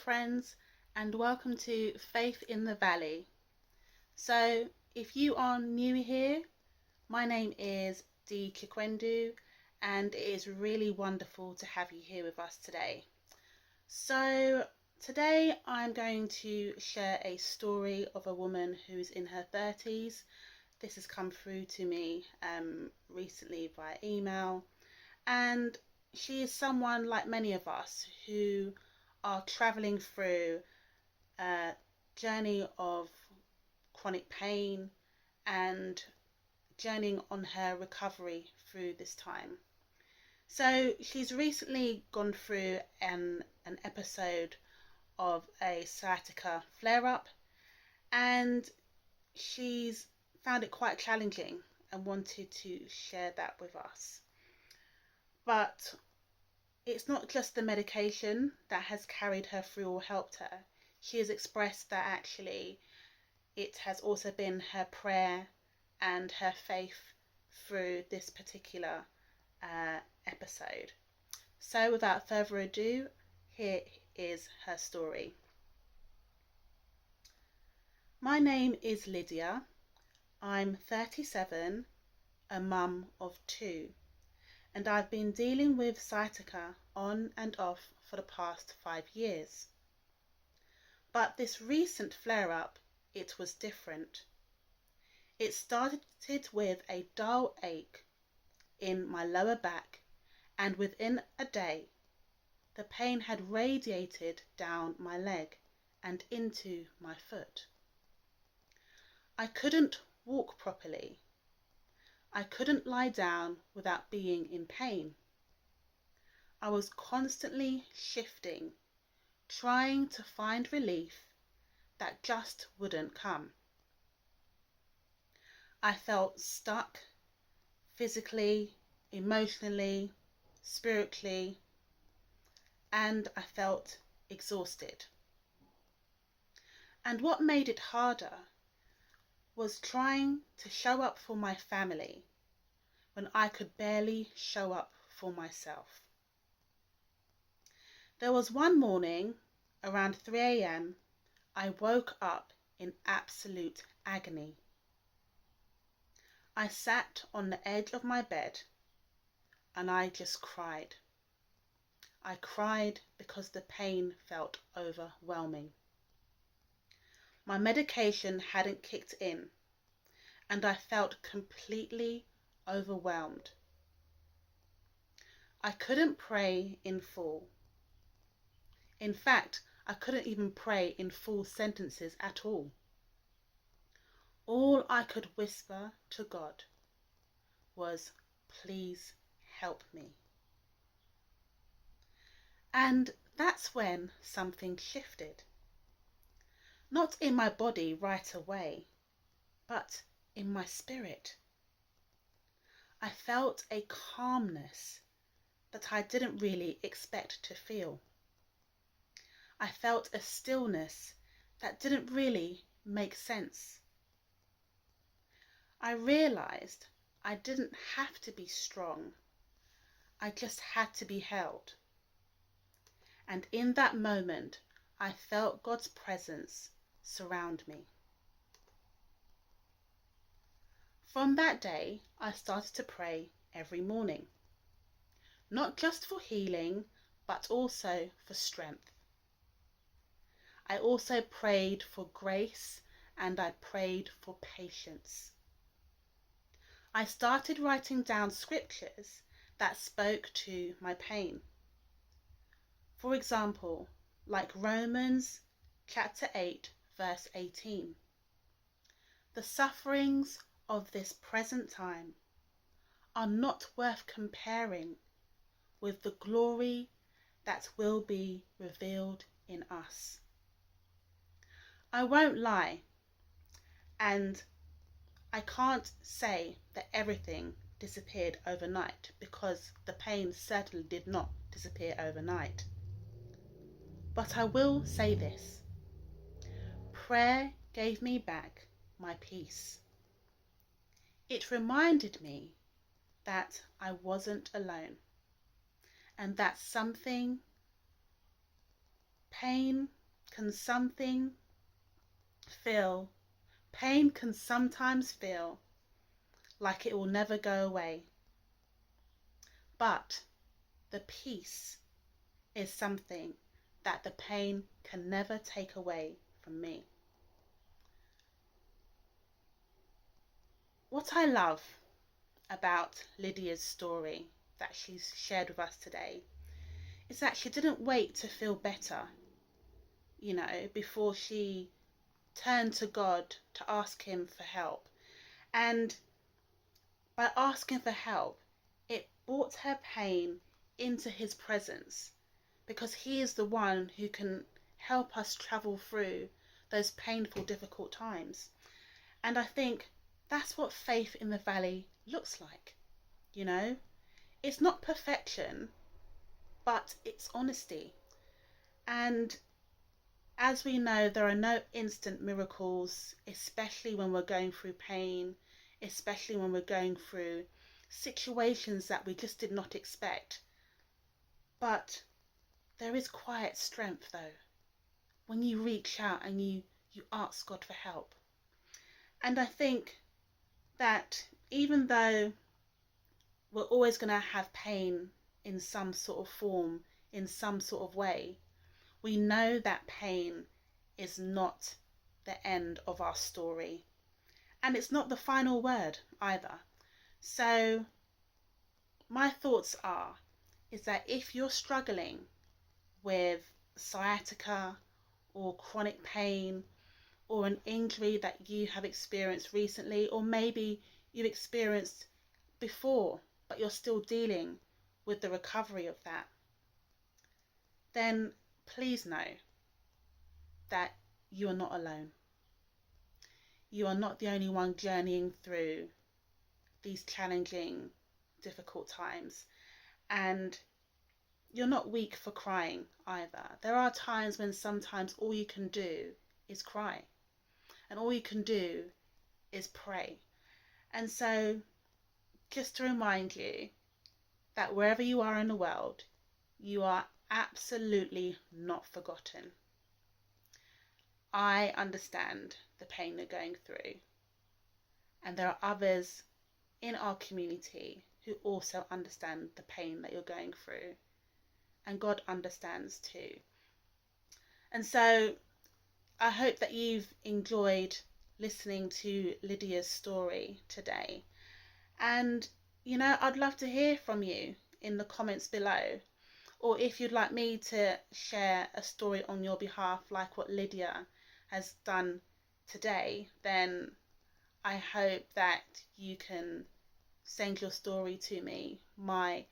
friends, and welcome to Faith in the Valley. So, if you are new here, my name is Dee Chikwendu, and it is really wonderful to have you here with us today. So, today I'm going to share a story of a woman who's in her 30s. This has come through to me recently via email, and she is someone like many of us who are traveling through a journey of chronic pain and journeying on her recovery through this time. So she's recently gone through an episode of a sciatica flare-up, and she's found it quite challenging and wanted to share that with us. But it's not just the medication that has carried her through or helped her. She has expressed that actually it has also been her prayer and her faith through this particular episode. So without further ado, here is her story. My name is Lydia. I'm 37, a mum of 2. And I've been dealing with sciatica on and off for the past 5 years. But this recent flare-up, it was different. It started with a dull ache in my lower back, and within a day, the pain had radiated down my leg and into my foot. I couldn't walk properly. I couldn't lie down without being in pain. I was constantly shifting, trying to find relief that just wouldn't come. I felt stuck physically, emotionally, spiritually, and I felt exhausted. And what made it harder was trying to show up for my family when I could barely show up for myself. There was one morning around 3 a.m. I woke up in absolute agony. I sat on the edge of my bed and I just cried. I cried because the pain felt overwhelming. My medication hadn't kicked in, and I felt completely overwhelmed. I couldn't pray in full. In fact, I couldn't even pray in full sentences at all. All I could whisper to God was, "Please help me." And that's when something shifted. Not in my body right away, but in my spirit. I felt a calmness that I didn't really expect to feel. I felt a stillness that didn't really make sense. I realized I didn't have to be strong. I just had to be held. And in that moment, I felt God's presence surround me. From that day, I started to pray every morning, not just for healing, but also for strength. I also prayed for grace, and I prayed for patience. I started writing down scriptures that spoke to my pain. For example, like Romans chapter 8, verse 18. The sufferings of this present time are not worth comparing with the glory that will be revealed in us. I won't lie, and I can't say that everything disappeared overnight, because the pain certainly did not disappear overnight. But I will say this: prayer gave me back my peace. It reminded me that I wasn't alone, and that pain can something feel, pain can sometimes feel like it will never go away. But the peace is something that the pain can never take away from me. What I love about Lydia's story that she's shared with us today is that she didn't wait to feel better, before she turned to God to ask him for help. And by asking for help, it brought her pain into his presence, because he is the one who can help us travel through those painful, difficult times. And I think that's what faith in the valley looks like. It's not perfection, but it's honesty. And as we know, there are no instant miracles, especially when we're going through pain, especially when we're going through situations that we just did not expect. But there is quiet strength, though, when you reach out and you ask God for help. And I think that even though we're always going to have pain in some sort of form, in some sort of way, we know that pain is not the end of our story. And it's not the final word either. So my thoughts is that if you're struggling with sciatica or chronic pain or an injury that you have experienced recently, or maybe you've experienced before, but you're still dealing with the recovery of that, then please know that you are not alone. You are not the only one journeying through these challenging, difficult times. And you're not weak for crying either. There are times when sometimes all you can do is cry. And all you can do is pray. And so, just to remind you that wherever you are in the world, you are absolutely not forgotten. I understand the pain you're going through. And there are others in our community who also understand the pain that you're going through. And God understands too. And so I hope that you've enjoyed listening to Lydia's story today. And, I'd love to hear from you in the comments below. Or if you'd like me to share a story on your behalf, like what Lydia has done today, then I hope that you can send your story to me. My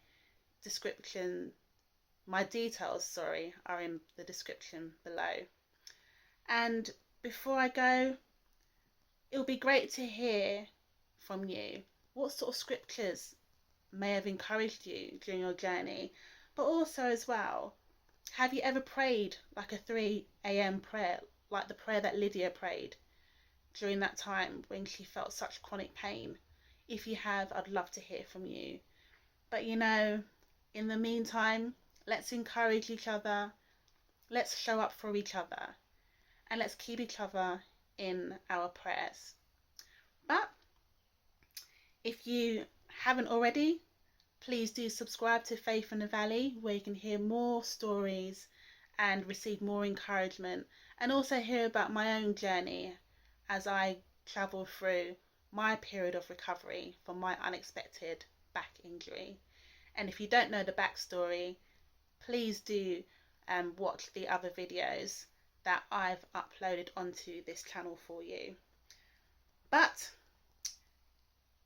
details, are in the description below. And before I go, it would be great to hear from you. What sort of scriptures may have encouraged you during your journey? But also as well, have you ever prayed like a 3 a.m. prayer, like the prayer that Lydia prayed during that time when she felt such chronic pain? If you have, I'd love to hear from you. But in the meantime, let's encourage each other, let's show up for each other, and let's keep each other in our prayers. But if you haven't already, please do subscribe to Faith in the Valley, where you can hear more stories and receive more encouragement, and also hear about my own journey as I travel through my period of recovery from my unexpected back injury. And if you don't know the backstory, please do watch the other videos that I've uploaded onto this channel for you. But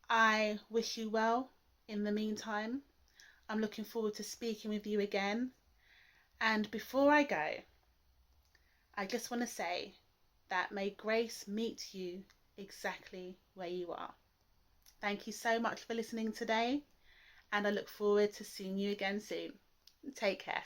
I wish you well in the meantime. I'm looking forward to speaking with you again. And before I go, I just want to say that may grace meet you exactly where you are. Thank you so much for listening today, and I look forward to seeing you again soon. Take care.